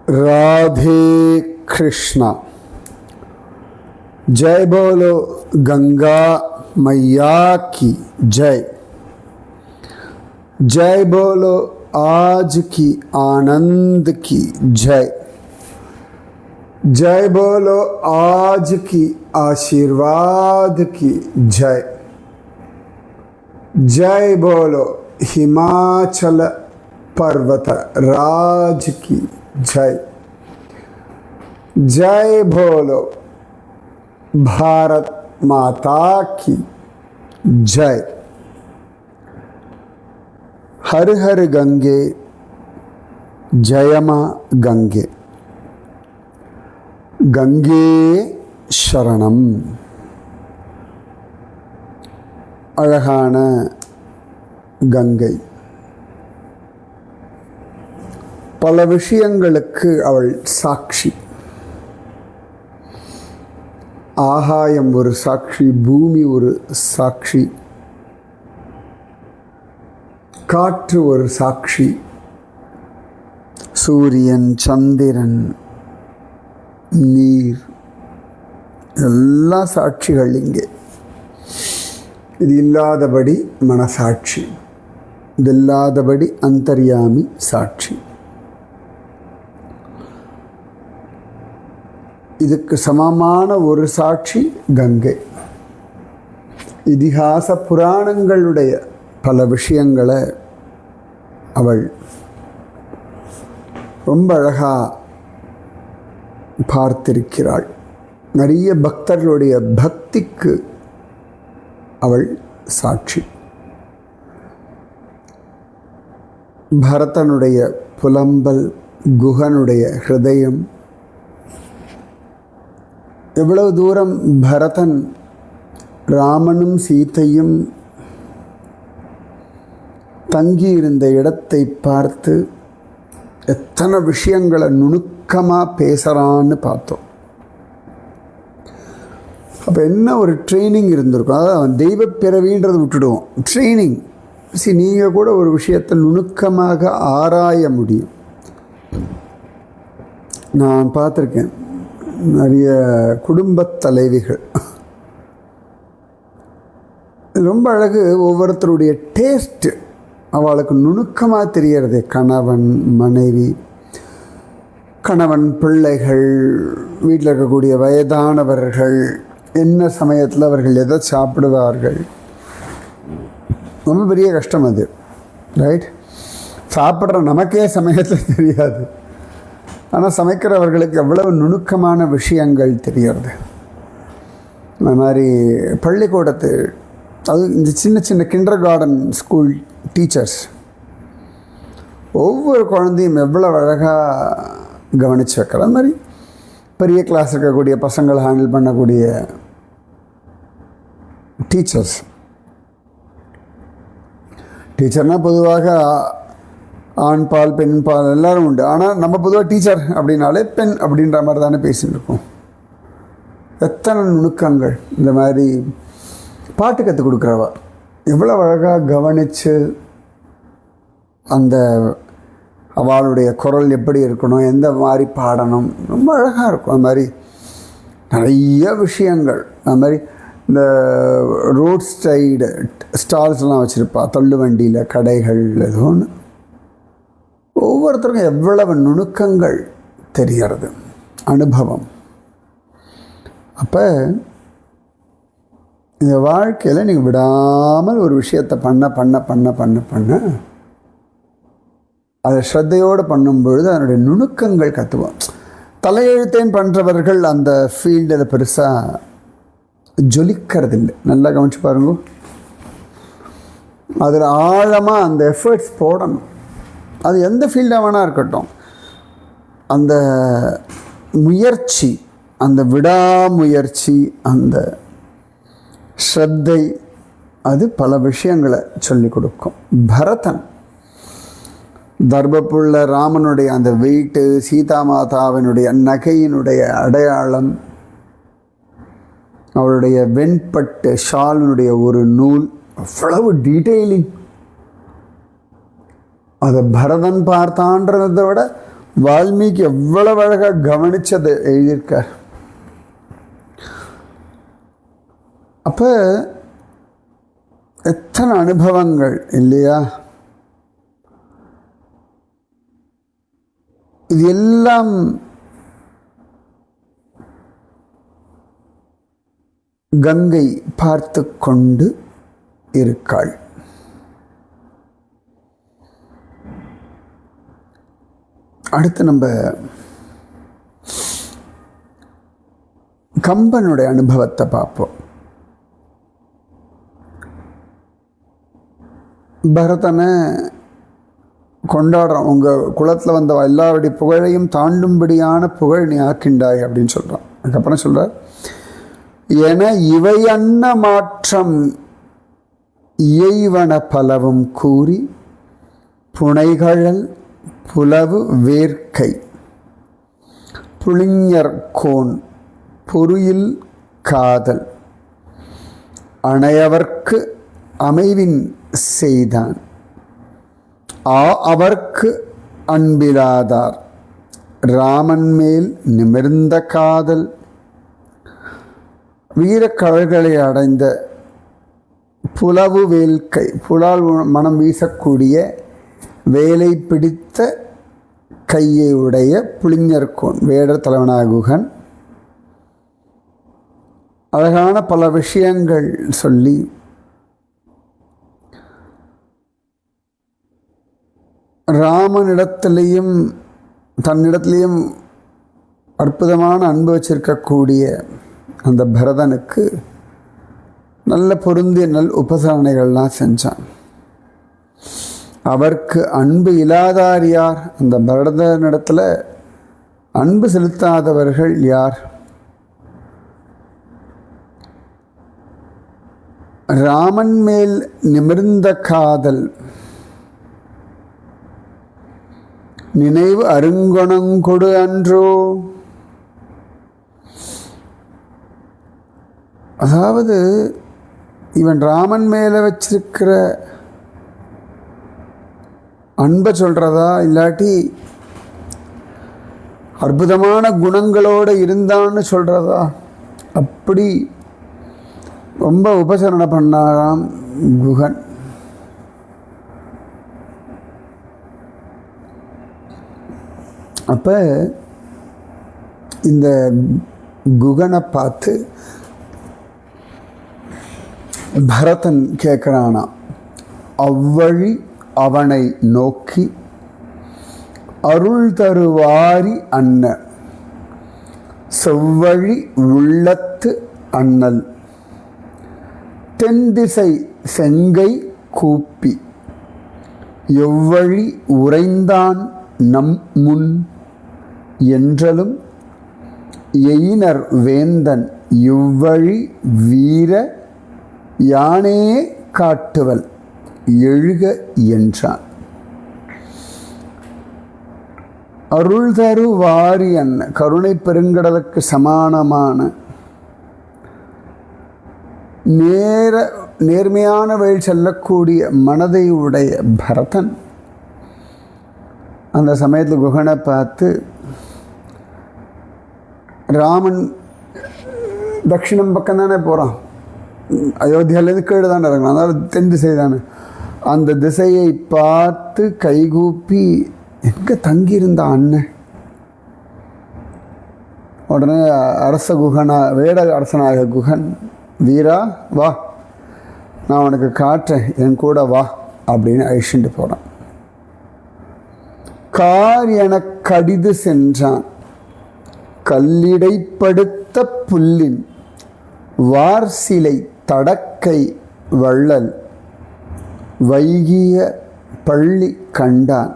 राधे कृष्णा। जय बोलो गंगा मैया की जय। जय बोलो आज की आनंद की जय। जय बोलो आज की आशीर्वाद की जय। जय बोलो हिमाचल पर्वत राज की जय। जय बोलो भारत माता की जय। हर हर गंगे जय मां गंगे। गंगे शरणम। அழகான கங்கை பல விஷயங்களுக்கு அவள் சாட்சி. ஆகாயம் ஒரு சாட்சி, பூமி ஒரு சாட்சி, காற்று ஒரு சாட்சி, சூரியன், சந்திரன், நீர், எல்லா சாட்சிகள் இங்கே. இது இல்லாதபடி மனசாட்சி, இது இல்லாதபடி அந்தர்யாமி சாட்சி. இதுக்கு சமமான ஒரு சாட்சி கங்கை. இதிகாச புராணங்களுடைய பல விஷயங்களை அவள் ரொம்ப அழகா பார்த்திருக்கிறாள். நிறைய பக்தர்களுடைய பக்திக்கு அவள் சாட்சி. பரதனுடைய புலம்பல், குகனுடைய ஹிருதயம், எவ்வளவு தூரம் பரதன் ராமனும் சீதையும் தங்கியிருந்த இடத்தை பார்த்து எத்தனை விஷயங்களை நுணுக்கமாக பேசுகிறான்னு பார்த்தோம். அப்போ என்ன ஒரு ட்ரைனிங் இருந்திருக்கும். அதாவது அவன் தெய்வ பிறவின்றதை விட்டுடுவோம், ட்ரைனிங். நீங்கள் கூட ஒரு விஷயத்தை நுணுக்கமாக ஆராய முடியும். நான் பார்த்துருக்கேன் நிறைய குடும்பத் தலைவிகள். ரொம்ப அழகு. ஒவ்வொருத்தருடைய டேஸ்ட்டு அவளுக்கு நுணுக்கமாக தெரியறது. கணவன், மனைவி, கணவன், பிள்ளைகள், வீட்டில் இருக்கக்கூடிய வயதானவர்கள், என்ன சமயத்தில் அவர்கள் எதை சாப்பிடுவார்கள். ரொம்ப பெரிய கஷ்டம் அது, ரைட்? சாப்பிட்ற நமக்கே சமயத்தில் தெரியாது, ஆனால் சமைக்கிறவர்களுக்கு எவ்வளவு நுணுக்கமான விஷயங்கள் தெரியறது. அந்த மாதிரி பள்ளிக்கூடத்து, அது இந்த சின்ன சின்ன கிண்டர் கார்டன் ஸ்கூல் டீச்சர்ஸ் ஒவ்வொரு குழந்தையும் எவ்வளோ அழகாக கவனித்து வைக்கிற. அது மாதிரி பெரிய கிளாஸ் இருக்கக்கூடிய பசங்களை ஹேண்டில் பண்ணக்கூடிய டீச்சர்ஸ். டீச்சர்னால் பொதுவாக ஆண் பால், பெண் பால் எல்லோரும் உண்டு. ஆனால் நம்ம பொதுவாக டீச்சர் அப்படின்னாலே பெண் அப்படின்ற மாதிரி தானே பேசிகிட்டு இருக்கோம். எத்தனை நுணுக்கங்கள். இந்த மாதிரி பாட்டு கற்றுக் கொடுக்குறவா எவ்வளோ அழகாக கவனித்து அந்த அவளுடைய குரல் எப்படி இருக்கணும், எந்த மாதிரி பாடணும், ரொம்ப அழகாக இருக்கும். அது மாதிரி நிறைய விஷயங்கள். அது மாதிரி இந்த ரோட் சைடு ஸ்டால்ஸ்லாம் வச்சுருப்பா, தள்ளு வண்டியில், கடைகள், ஏதோ ஒன்று. ஒவ்வொருத்தருக்கும் எவ்வளவு நுணுக்கங்கள் தெரிகிறது, அனுபவம். அப்போ இந்த வாழ்க்கையில் நீங்கள் விடாமல் ஒரு விஷயத்தை பண்ண பண்ண பண்ண பண்ண பண்ண அதை ஸ்ரத்தையோடு பண்ணும்பொழுது அதனுடைய நுணுக்கங்கள் கற்றுவோம். தலையெழுத்தேன் பண்ணுறவர்கள் அந்த ஃபீல்டில் பெருசாக ஜொலிக்கிறது இல்லை. நல்லா கவனிச்சு பாருங்க. அதில் ஆழமாக அந்த எஃபர்ட்ஸ் போடணும். அது எந்த ஃபீல்டாக வேணால் இருக்கட்டும். அந்த முயற்சி, அந்த விடாமுயற்சி, அந்த ஸ்ரத்தை, அது பல விஷயங்களை சொல்லிக் கொடுக்கும். பரதன் தர்பப்புள்ள ராமனுடைய அந்த வெயிட்டு, சீதா மாதாவினுடைய நகையினுடைய அடையாளம், அவளுடைய வெண்பட்டு ஷாலினுடைய ஒரு நூல், அவ்வளவு டீட்டெயிலிங். அதை பரதன் பார்த்தான்றதை விட வால்மீகி எவ்வளவு அழகாக கவனிச்சதை எழுதியிருக்கார். அப்போ எத்தனை அனுபவங்கள் இல்லையா? இது எல்லாம் கங்கை பார்த்து கொண்டு இருக்காள். அடுத்து நம்ம கம்பனுடைய அனுபவத்தை பார்ப்போம். பரதனை கொண்டாடுறோம். உங்கள் குலத்தில் வந்த எல்லாருடைய புகழையும் தாண்டும்படியான புகழ் நீ ஆக்கிண்டாய் அப்படின்னு சொல்கிறான். அதுக்கப்புறம் சொல்கிறார், என இவை அன்ன மாற்றம் இயைவன பலவும் கூறி புனைகழல் புலவு வேர்க்கை புளிஞர் கோன் பொருயில் காதல் அணையவர்க்கு அமைவின் செய்தான் அவர்க்கு அன்பிலாதார் ராமன் மேல் நிமிர்ந்த காதல் வீரக்கழல்களை அடைந்த புலவு வேல்கை புலால் மனம் வீசக்கூடிய வேலை பிடித்த கையை உடைய புளிஞர்கோன் வேடர் தலைவனாக குகன் அழகான பல விஷயங்கள் சொல்லி ராமனிடத்திலையும் தன்னிடத்திலையும் அற்புதமான அன்பு வச்சிருக்கக்கூடிய அந்த பரதனுக்கு நல்ல பொருந்திய உபசரணைகள்லாம் செஞ்சான். அவருக்கு அன்பு இல்லாதார் யார்? அந்த பரதனிடத்தில் அன்பு செலுத்தாதவர்கள் யார்? ராமன் மேல் நிமிர்ந்த காதல் நினைவு அருங்கொணங்கொடு அன்றோ. அதாவது இவன் ராமன் மேலே வச்சிருக்கிற அன்பை சொல்கிறதா, இல்லாட்டி அற்புதமான குணங்களோடு இருந்தான்னு சொல்கிறதா? அப்படி ரொம்ப உபசரணை பண்ணாராம் குகன். அப்போ இந்த குகனை பார்த்து பரதன் கேட்குறானா, அவ்வழி அவனை நோக்கி அருள் தருவாரி அன்ன செவ்வழி உள்ளத்து அண்ணல் தென்திசை செங்கை கூப்பி எவ்வழி உறைந்தான் நம் முன் என்றலும் எயினர் வேந்தன் இவ்வழி வீர யானே காட்டுவல் எழுக என்றான். அருள் தரு வாரி அன்ன கருணை பெருங்கடலுக்கு சமானமான நேர்மையான வழி செல்லக்கூடிய மனதை உடைய பரதன் அந்த சமயத்தில் குகனை பார்த்து, ராமன் தட்சிணம் பக்கம் தானே போகிறான், அயோத்தியாவிலேருந்து கீழே தானே இறங்கலாம், அதாவது தென் திசை தானே, அந்த திசையை பார்த்து கைகூப்பி எங்கே தங்கியிருந்த அண்ணன். உடனே அரச குகனா வேட அரசனாக குகன், வீரா வா, நான் உனக்கு காட்டுறேன், என் கூட வா அப்படின்னு அழிச்சுட்டு போகிறான். கார் என கடிது சென்றான் கல்லிடைப்படுத்த புல்லின் வார்சிலை தடக்கை வள்ளல் வைகிய பள்ளி கண்டான்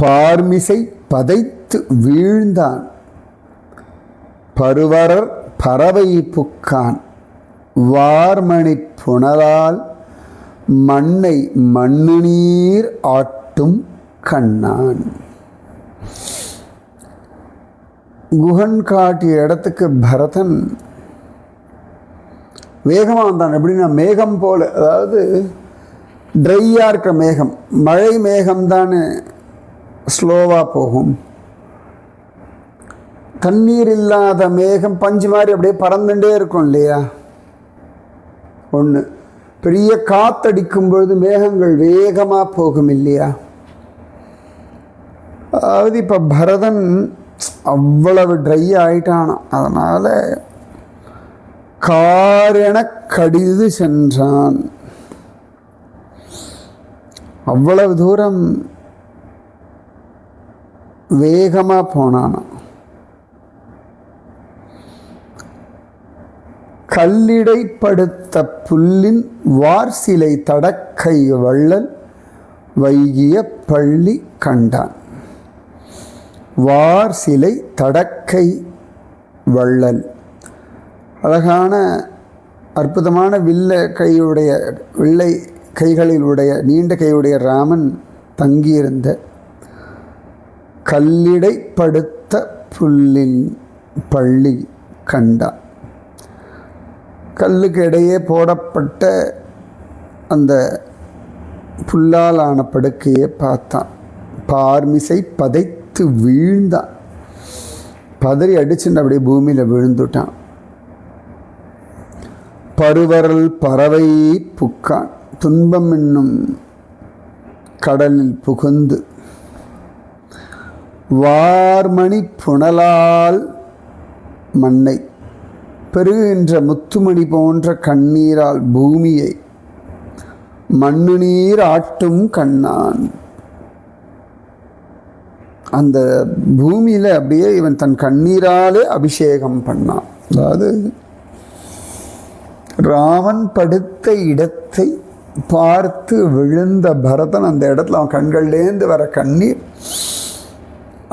பார்மிசை பதைத்து வீழ்ந்தான் பருவரர் பறவை புக்கான் வார்மணி புனலால் மண்ணை மண்ணுநீர் ஆட்டும் கண்ணான். குகன் காட்டிய இடத்துக்கு பரதன் வேகமாக வந்தான். எப்படின்னா மேகம் போல, அதாவது ட்ரையாக இருக்க மேகம், மழை மேகம்தான்னு ஸ்லோவாக போகும். தண்ணீர் இல்லாத மேகம் பஞ்சு மாதிரி அப்படியே பறந்துட்டே இருக்கும் இல்லையா. ஒன்று, பெரிய காத்தடிக்கும் பொழுது மேகங்கள் வேகமாக போகும் இல்லையா. அதாவது இப்போ பரதன் அவ்வளவு ட்ரை ஆயிட்டானா, அதனால் காரென கடிது சென்றான். அவ்வளவு தூரம் வேகமாக போனானா. கல்லிடைப்படுத்த புல்லின் வார்சிலை தடக்கை வள்ளல் வைகிய பள்ளி கண்டான். வார்சிலை தடக்கை வள்ளல், அழகான அற்புதமான வில்லை கைகளிலுடைய நீண்ட கையுடைய ராமன் தங்கியிருந்த கல்லிடைப்படுத்த புல்லின் பள்ளி கண்டான். கல்லுக்கு இடையே போடப்பட்ட அந்த புல்லால் ஆன படுக்கையை பார்த்தான். பார்மிசை பதைத்து வீழ்ந்தான். பதறி அடிச்சுன்னு அப்படியே பூமியில் விழுந்துட்டான். பருவரல் பறவை புக்கான், துன்பம் என்னும் கடலில் புகுந்து வார்மணி புனலால் மண்ணை பெருகின்ற முத்துமணி போன்ற கண்ணீரால் பூமியை மண்ணு நீர் ஆட்டும் கண்ணான். அந்த பூமியில் அப்படியே இவன் தன் கண்ணீராலே அபிஷேகம் பண்ணான். அதாவது ராமன் படுத்த இடத்தை பார்த்து விழுந்த பரதன் அந்த இடத்துல அவன் கண்கள்லேருந்து வர கண்ணீர்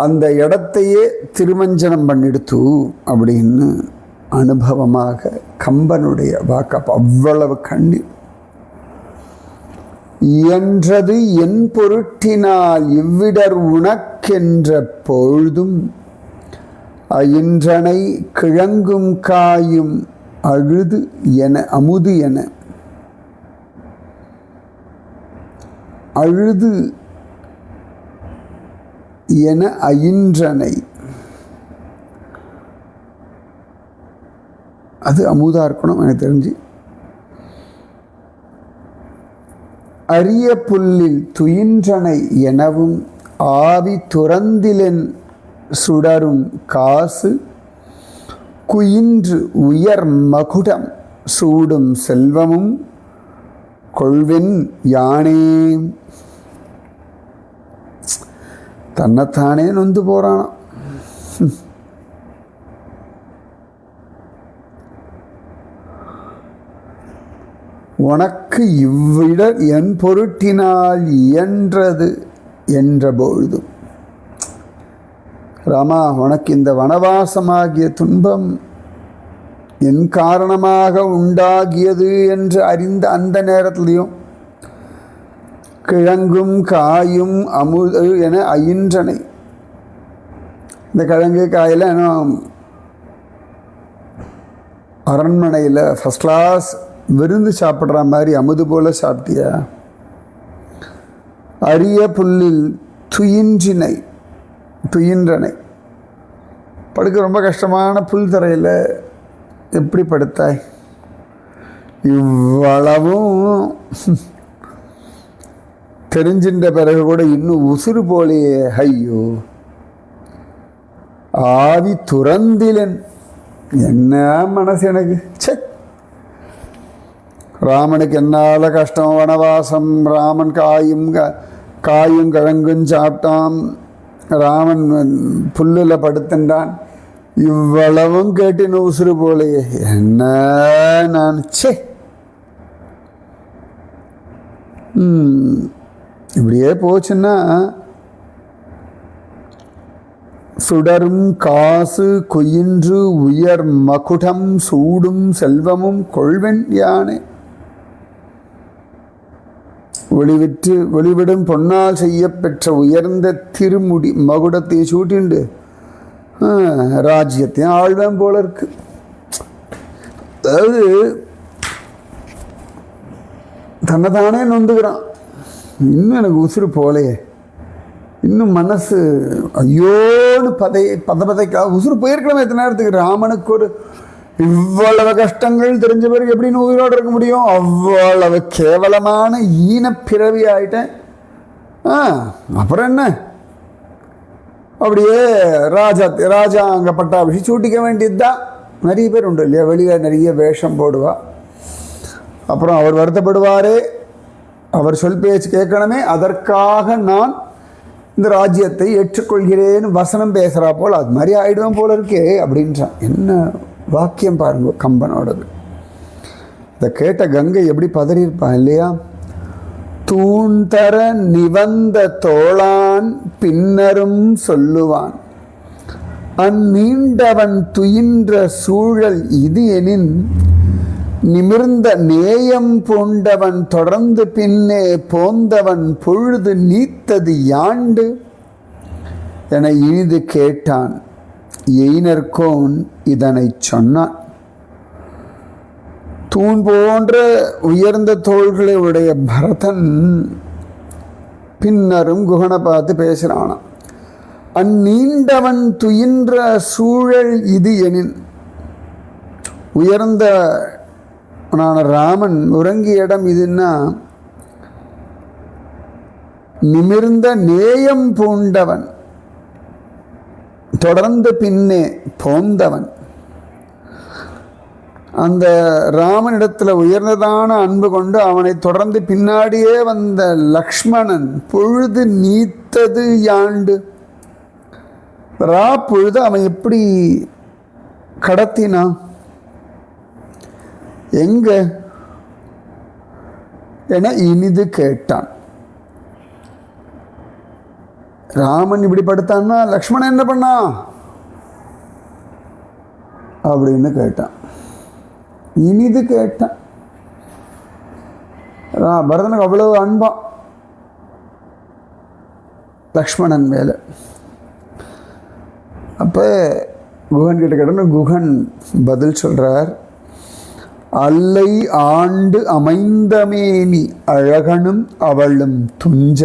அந்த இடத்தையே திருமஞ்சனம் பண்ணிடுத்து அப்படின்னு அனுபவமாக கம்பனுடைய வாக்கப்ப அவ்வளவு கண்ணீர். இயன்றது என் பொருட்டினால் இவ்விடர் உனக்கென்ற பொழுதும் அயின்றனை கிழங்கும் காயும் அழுது என அமுது என அழுது என அயின்றனை, அது அமுதா இருக்கணும் எனக்கு தெரிஞ்சு. அரிய புல்லில் துயின்றனை எனவும் ஆவி துறந்திலென் சுடரும் காசு குயின்று உயர் மகுடம் சூடும் செல்வமும் கொள்வென் யானே. தன்னைத்தானே நொந்து போறானாம். உனக்கு இவ்விடர் என் பொருட்டினால் இயன்றது என்ற பொழுதும், ராமா உனக்கு இந்த வனவாசமாகிய துன்பம் என் காரணமாக உண்டாகியது என்று அறிந்த அந்த நேரத்திலையும் கிழங்கும் காயும் அமுது என அயின்றனை, இந்த கிழங்கு காயில் ஏன்னா அரண்மனையில் ஃபஸ்ட் கிளாஸ் விருந்து சாப்பிட்ற மாதிரி அமுது போல் சாப்பிட்டியா. அரிய புல்லில் துயின்றனை, படுக்க ரொம்ப கஷ்டமான புல் தரையில் எப்படி படுத்தாய். இவ்வளவும் தெரிஞ்சின்ற பிறகு கூட இன்னும் உசுறு போலையே. ஐயோ ஆவி துறந்திலன், என்ன மனசு எனக்கு. ராமனுக்கு என்னால் கஷ்டம், வனவாசம், ராமன் காயும் கிழங்கும் சாப்பிட்டான், ராமன் புல்லில் படுத்துட்டான், இவ்வளவும் கேட்டு உசுறு போலையே என்ன நான். இப்படியே போச்சுன்னா சுடரும் காசு கொயின்று உயர் மகுடம் சூடும் செல்வமும் கொள்வென் யானே. ஒளிவிடும் பொன்னால் செய்ய பெற்ற உயர்ந்த திருமுடி மகுடத்தை சூட்டிண்டு ராஜ்யத்தையும் ஆழ்வேன் போல இருக்கு. அதாவது தன்னைத்தானே நொந்துக்கிறான். இன்னும் எனக்கு உசுறு போலையே, இன்னும் மனசு ஐயோன்னு பதைக்கா உசுறு போயிருக்கணும். எத்தனை நேரத்துக்கு ராமனுக்கு ஒரு இவ்வளவு கஷ்டங்கள் தெரிஞ்ச பிறகு எப்படின்னு உயிரோடு இருக்க முடியும்? அவ்வளவு கேவலமான ஈனப்பிறவி ஆயிட்டேன். அப்புறம் என்ன, அப்படியே ராஜா அங்கே பட்டாபிஷி சூட்டிக்க வேண்டியது தான். நிறைய பேர் உண்டு இல்லையா, வெளியில் நிறைய வேஷம் போடுவா. அப்புறம் அவர் வருத்தப்படுவாரே, அவர் சொல் பேச்சு கேட்கணுமே, அதற்காக நான் இந்த ராஜ்யத்தை ஏற்றுக்கொள்கிறேன்னு வசனம் பேசுகிறா போல் அது மாதிரி ஆயிடுவேன் போல இருக்கே அப்படின்றான். என்ன வாக்கியம் பாருங்க கம்பனோடது. இதை கேட்ட கங்கை எப்படி பதறியிருப்பான் இல்லையா? தூண் தர நிவந்த தோளான் பின்னரும் சொல்லுவான், அந்நீண்டவன் துயின்ற சூழல் இது எனின், நிமிர்ந்த நேயம் பூண்டவன் தொடர்ந்து பின்னே போந்தவன் பொழுது நீத்தது யாண்டு என இனிது கேட்டான். எயினர்கோன் இதனை சொன்னான். தூண் போன்ற உயர்ந்த தோள்களை உடைய பரதன் பின்னரும் குகனை பார்த்து பேசுகிறானான். அந்நீண்டவன் துயின்ற சூழல் இது எனின், உயர்ந்த ராமன் உறங்கிய இடம் இதுன்னா, நிமிர்ந்த நேயம் பூண்டவன் தொடர்ந்து பின்னே போந்தவன், அந்த ராமனிடத்தில் உயர்ந்ததான அன்பு கொண்டு அவனை தொடர்ந்து பின்னாடியே வந்த லக்ஷ்மணன் பொழுது நீத்தது யாண்டு, பொழுது அவன் எப்படி கடத்தினான், எங்க என இனிது கேட்டான். ராமன் இப்படி படுத்தான்னா லக்ஷ்மணன் என்ன பண்ணா அப்படின்னு கேட்டான். இனிது கேட்டான். பரதனுக்கு அவ்வளவு அன்பா லக்ஷ்மணன் மேல. அப்ப குகன் கிட்ட கேட்ட குகன் பதில் சொல்றார், அல்லை ஆண்டு அமைந்தமேனி அழகனும் அவளும் துஞ்ச,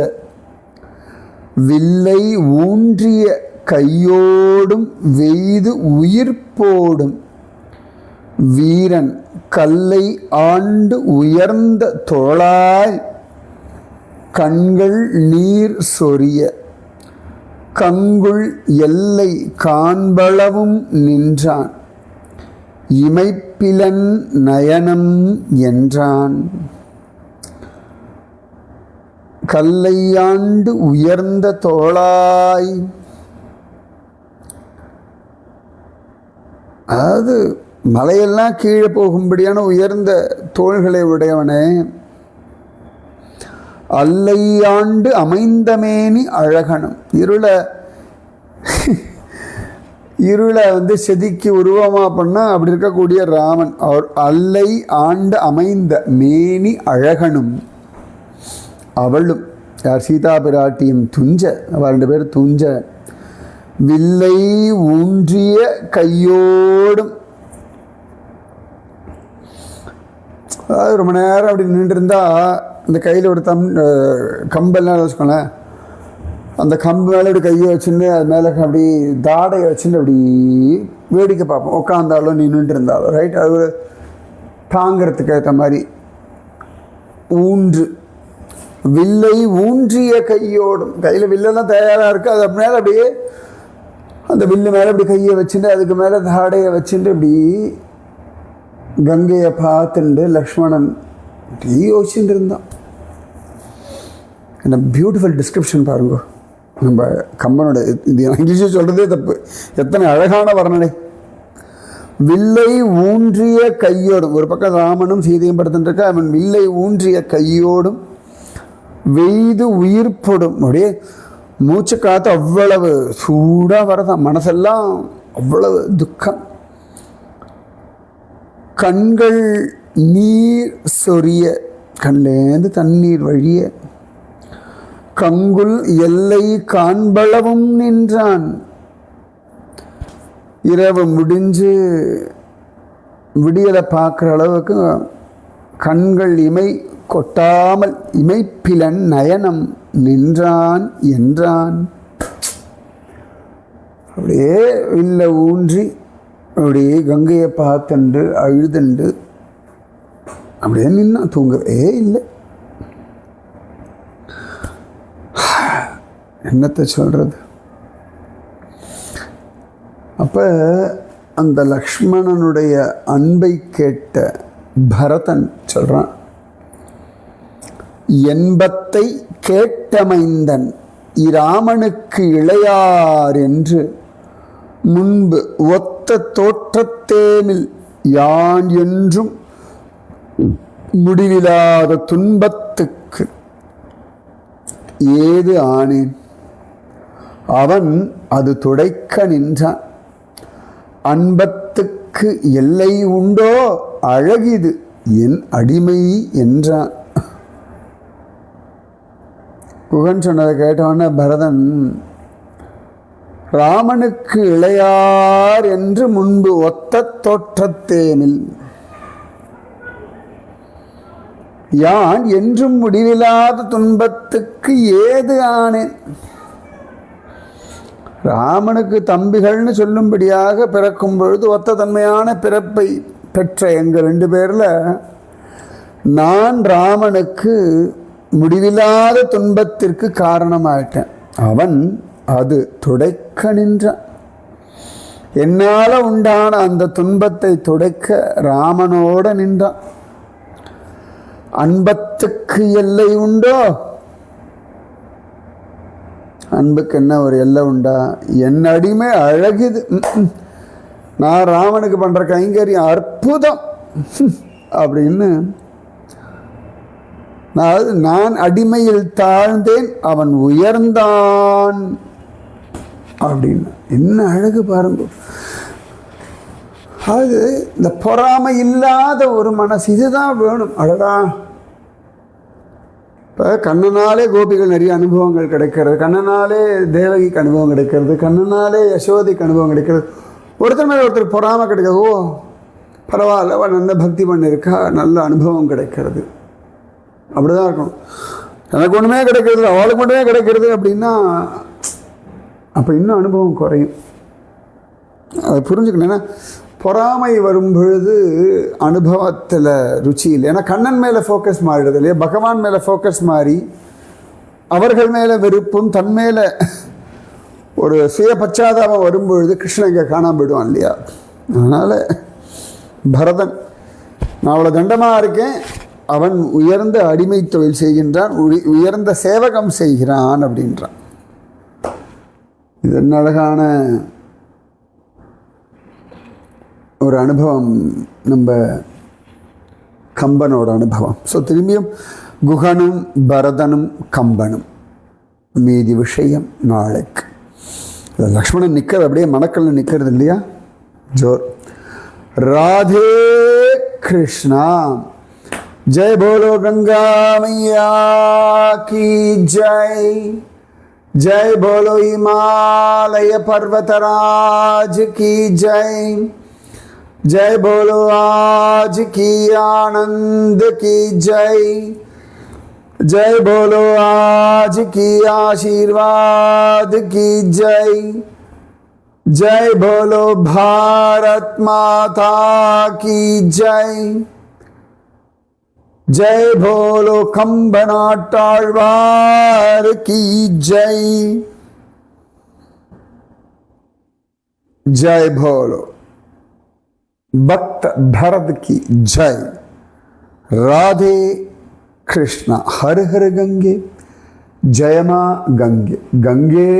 வில்லை ஊன்றிய கையோடும் வெய்து உயிர்ப்போடும் வீரன் கல்லை ஆண்டு உயர்ந்த தோளாய் கண்கள் நீர் சொரிய, கங்குள் எல்லை காண்பளவும் நின்றான், இமைப்பிலன் நயனம் என்றான். கல்லையாண்டு உயர்ந்த தோளாய், அதாவது மலையெல்லாம் கீழே போகும்படியான உயர்ந்த தோள்களை உடையவனே, அல்லையாண்டு அமைந்தமேனி அழகனும், இருளை செதுக்கி உருவமாக பண்ணால் அப்படி இருக்கக்கூடிய ராமன். அவர் அல்லை ஆண்டு அமைந்த மேனி அழகனும் அவளும், யார் சீதா பிராட்டியும் துஞ்ச, அவள் 2 பேர் துஞ்ச, வில்லை ஊன்றிய கையோடும், அதாவது ரொம்ப நேரம் அப்படி நின்றுருந்தா இந்த கையில் ஒரு கம்பெல்லாம் வச்சுக்கோங்களேன், அந்த கம்பு மேலே இப்படி கையை வச்சுன்னு அது மேலே அப்படி தாடையை வச்சுட்டு அப்படி வேடிக்கை பார்ப்போம். உட்காந்தாலும் நின்றுட்டு இருந்தாலும் ரைட், அது தாங்கிறதுக்கு ஏற்ற மாதிரி ஊன்று, வில்லை ஊன்றிய கையோடும், கையில் வில்லெல்லாம் தயாராக இருக்குது, அது மேலே அப்படியே அந்த வில்லு மேலே அப்படி கையை வச்சுட்டு அதுக்கு மேலே தாடையை வச்சுட்டு இப்படி கங்கையை பார்த்துட்டு லக்ஷ்மணன் இப்படி யோசிச்சுட்டு இருந்தான். என்ன பியூட்டிஃபுல் டிஸ்கிரிப்ஷன் பாருங்க நம்ம கம்பனோட. இது இங்கிலீஷில் சொல்கிறதே தப்பு, எத்தனை அழகான வர்ணனை. வில்லை ஊன்றிய கையோடும், ஒரு பக்கம் ராமனும் சீதையும் படுத்துட்டுருக்க, அவன் வில்லை ஊன்றிய கையோடும் வெய்து உயிர்ப்படும், அப்படியே மூச்சு காத்து அவ்வளவு சூடாக வரதான், மனசெல்லாம் அவ்வளவு துக்கம். கண்கள் நீர் சொரிய, கண்லேருந்து தண்ணீர் வழிய, கங்குல் எல்லை காண்பளவும் நின்றான். இரவு முடிஞ்சு விடியலை பார்க்குற அளவுக்கு கண்கள் இமை கொட்டாமல் இமைப்பிலன் நயனம் நின்றான் என்றான். அப்படியே இல்லை ஊன்றி அப்படியே கங்கையை பார்த்துண்டு அழுதுண்டு அப்படியே நின்னா, தூங்கவே இல்லை. என்னத்தை சொல்றது? அப்போ அந்த லக்ஷ்மணனுடைய அன்பை கேட்ட பரதன் சொல்கிறான், என்பத்தை கேட்டமைந்தன் இராமனுக்கு இளையார் என்று முன்பு ஒத்த தோற்றத்தேமில் யான் என்றும் முடிவில்லாத துன்பத்துக்கு ஏது ஆனேன். அவன் அது துடைக்க நின்றான். அன்பத்துக்கு எல்லை உண்டோ அழகிது என் அடிமை என்றான். குகன் சொன்னதை கேட்டவன பரதன், ராமனுக்கு இளையார் என்று முன்பு ஒத்த தோற்றத்தேனில் யான் என்றும் முடிவில்லாத துன்பத்துக்கு ஏது ஆனேன். ராமனுக்கு தம்பிகள்னு சொல்லும்படியாக பிறக்கும் பொழுது ஒத்த தன்மையான பிறப்பை பெற்ற எங்கள் 2 பேரில் நான் ராமனுக்கு முடிவில்லாத துன்பத்திற்கு காரணமாயிட்டேன். அவன் அது துடைக்க நின்றான். என்னால் உண்டான அந்த துன்பத்தை துடைக்க ராமனோட நின்றான். அன்பத்துக்கு எல்லை உண்டோ? அன்புக்கு என்ன ஒரு எல்லை உண்டா? என் அடிமை அழகிது. நான் ராமனுக்கு பண்ணுற கைங்கரியம் அற்புதம் அப்படின்னு நான் அடிமையில் தாழ்ந்தேன், அவன் உயர்ந்தான் அப்படின்னு. என்ன அழகு பாருங்க. அது இந்த பொறாமை இல்லாத ஒரு மனசு, இதுதான் வேணும். அழகா இப்போ கண்ணனாலே கோபிகள் நிறைய அனுபவங்கள் கிடைக்கிறது, கண்ணனாலே தேவகிக்கு அனுபவம் கிடைக்கிறது, கண்ணனாலே யசோதைக்கு அனுபவம் கிடைக்கிறது. ஒருத்தர் மேலே ஒருத்தர் பொறாமை கிடைக்கிறது. ஓ பரவாயில்ல, அவள் நல்ல பக்தி பண்ணியிருக்கா, நல்ல அனுபவம் கிடைக்கிறது. அப்படிதான் இருக்கணும். எனக்கு ஒன்றுமே கிடைக்கிறது, அவளுக்கு மட்டுமே கிடைக்கிறது அப்படின்னா அப்போ இன்னும் அனுபவம் குறையும். அதை புரிஞ்சுக்கணும். ஏன்னா பொறாமை வரும் பொழுது அனுபவத்தில் ருச்சி இல்லை. ஏன்னா கண்ணன் மேலே ஃபோக்கஸ் மாறிடுது இல்லையா, பகவான் மேலே ஃபோக்கஸ் மாறி அவர்கள் மேலே வெறுப்பும் தன் மேலே ஒரு சுய பச்சாதாபம் வரும்பொழுது கிருஷ்ணன் இங்கே காணாமல் போயிடுவான் இல்லையா. அதனால் பரதன், நான் அவ்வளோ தண்டமாக இருக்கேன், அவன் உயர்ந்த அடிமை தொழில் செய்கின்றான், உயர்ந்த சேவகம் செய்கிறான் அப்படின்றான். இது என்ன அழகான ஒரு அனுபவம், நம்ம கம்பனோட அனுபவம். ஸோ திரும்பியும் குகனும் பரதனும் கம்பனும், மீதி விஷயம் நாளைக்கு. லக்ஷ்மணன் நிற்கிறது அப்படியே மணக்கல்ல நிற்கிறது இல்லையா, ஜோர். ராதே கிருஷ்ணா, जय बोलो गंगा मैया की जय, जय बोलो हिमालय पर्वतराज की जय, जय बोलो आज की आनंद की जय, जय बोलो आज की आशीर्वाद की जय, जय बोलो भारत माता की जय, जय बोलो कंबनाटाழ்வார் की जय, जय बोलो भक्त भरत की जय. राधे कृष्णा, हर हर गंगे, जय मां गंगे, गंगे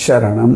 शरणम.